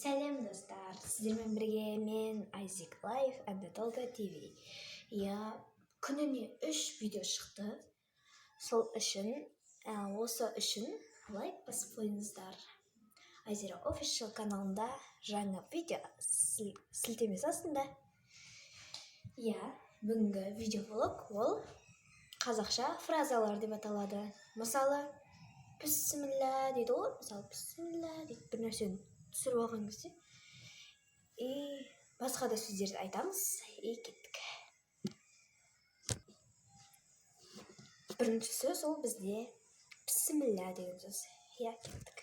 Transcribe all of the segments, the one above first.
Сәлем достар, сіздермен бірге мен Айзек Лайф Толга ТВ. Күніне 3 видео шықты. Осы үшін лайк басып қойыңыздар. Айзера Official каналында жаңа видео сілтемесі астында. Бүгінгі видеоблог ол қазақша фразалар деп аталады. Мысалы, бісміллә дейді ғой. Бісміллә дейді бір нәрсені түсіріп алған кезде. Басқа да сөздерді айтамыз. Кеттік. Бірінші сөз ол бізде бісміллә деген сөз. Кеттік.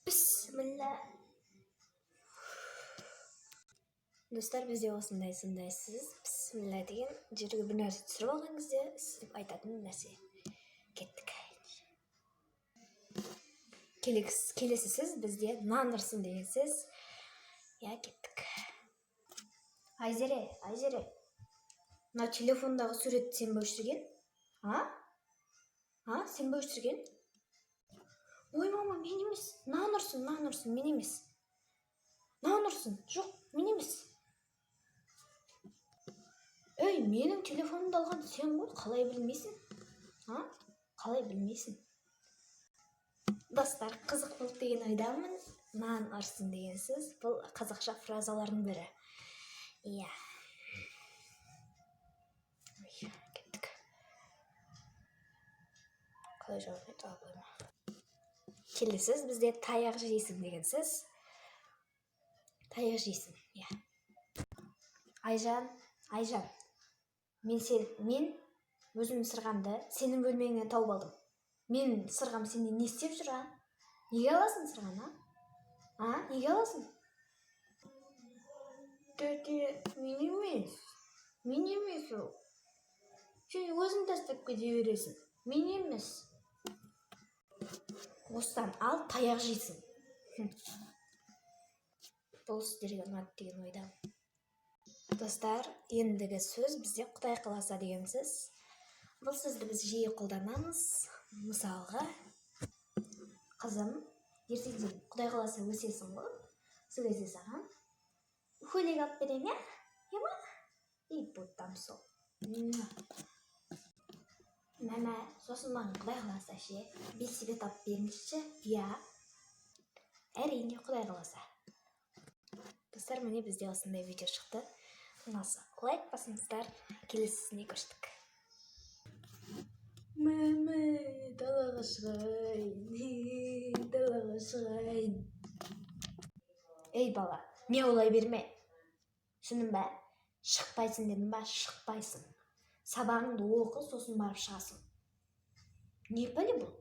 Бісміллә. Достар, бізде осындай сөз бісміллә деген жерге бір нәрсе түсіріп алған кезде сіз айтатын нәрсе. Кеттік. Келесі сөз бізде нан ұрсын деген сөз. Кеттік. Айзере, мына телефондағы суретті сен бе өшірген? Сен бе өшірген? Ой, мама, мен емес. Нан ұрсын, мен емес. Нан ұрсын, жоқ, мен емес. Өй, менің телефонымды алған сен ғой, қалай білмейсің? Қалай білмейсің? Достар, қызық болды деген ойдамын. Нан ұрсын деген сөз, бұл қазақша фразалардың бірі. Кеттік. Қалай жауап еді абылайма. Келесі сөз бізде таяқ жейсің деген сөз. Таяқ жейсің. Айжан, мен өзім сырғамды сенің бөлмеңнен тауып алдым. Мен сырғам сенде не істеп жүр? Неге аласың сырғаны? Неге аласың? Тәте, мен емес ол. Сен өзің тастап кете бересің. Мен емес. Осыдан ал, таяқ жейсің. Бұл сіздерге ұнады деген ойдам. Достар, ендігі сөз бізде Құдай қаласа деген сөз. Бұл сөзді біз жиі қолданамыз. Мысалға, қызым, ертеңден Құдай қаласа өсесің ғой, сол кезде саған көйлек алып берем, ема? Бұттам сол. Мама, сосын маған Құдай қаласа ше, велосипед алып беріңізші? Әрине, Құдай қаласа. Достар, міне бізде осындай видео шықты. Ұнаса лайк басыңыздар, келесісіне көштік. Мама, далаға шығайын. Ей бала, мяулай берме. Түсіндің бе? Шықпайсың дедім ба? Шықпайсың. Сабағыңды оқы, сосын барып шығасың. Не пәле бұл?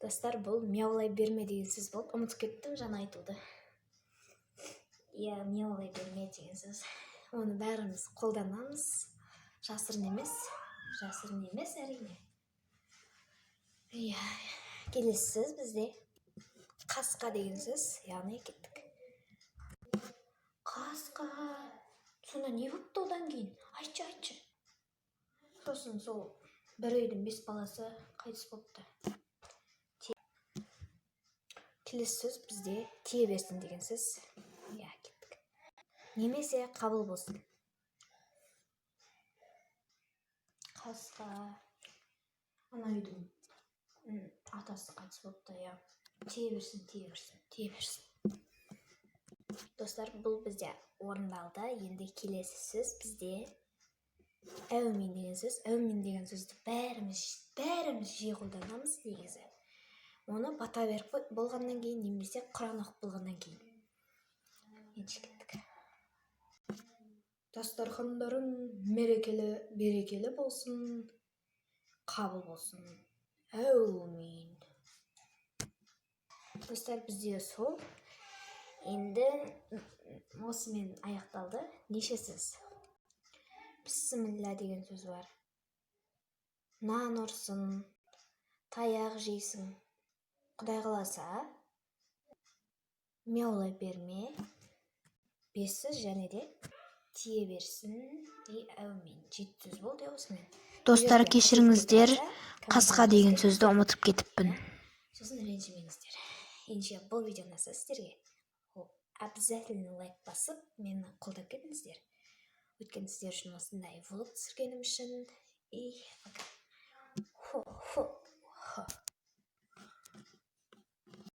Достар, бұл мяулай берме деген сөз болып, ұмытып кеттім жаңа айтуды. Мяулай берме деген сөз. Оны бәріміз қолданамыз. Жасырын емес әрине. Келесі сөз бізде қасқа деген сөз. Кеттік. Қасқа. Сонда не бопты одан кейін? Айтшы. Сосын сол бір үйдің 5 баласы қайтыс бопты. Келесі сөз бізде тие берсін деген сөз. Кеттік. Немесе қабыл болсын. Қасқа. Ана үйдің атасы қайтыс бопты. Тие берсін. Достар, бұл бізде орындалды. Енді келесі сөз бізде әумин деген сөз. Әумин деген сөзді бәріміз жиі қолданамыз негізі. Оны бата беріп болғаннан кейін, немесе Құран оқып болғаннан кейін. Кеттік. Дастархандарың берекелі болсын, қабыл болсын. Әумин. Достар, бізде сол. Енді осымен аяқталды. Неше сөз? Бісміллә деген сөз бар. Нан ұрсын, таяқ жейсің. Құдай қаласа, мяулай берме. 5 сөз және де тие берсін. Әумин. 7 сөз болды осымен. Достар, кешіріңіздер, Қасқа деген сөзді ұмытып кетіппін. Сосын ренжімеңіздер. Ендеше бұл видео ұнаса сіздерге, обязательно лайк басып, мені қолдап кетіңіздер. Өйткені сіздер үшін осындай влог түсіргенім үшін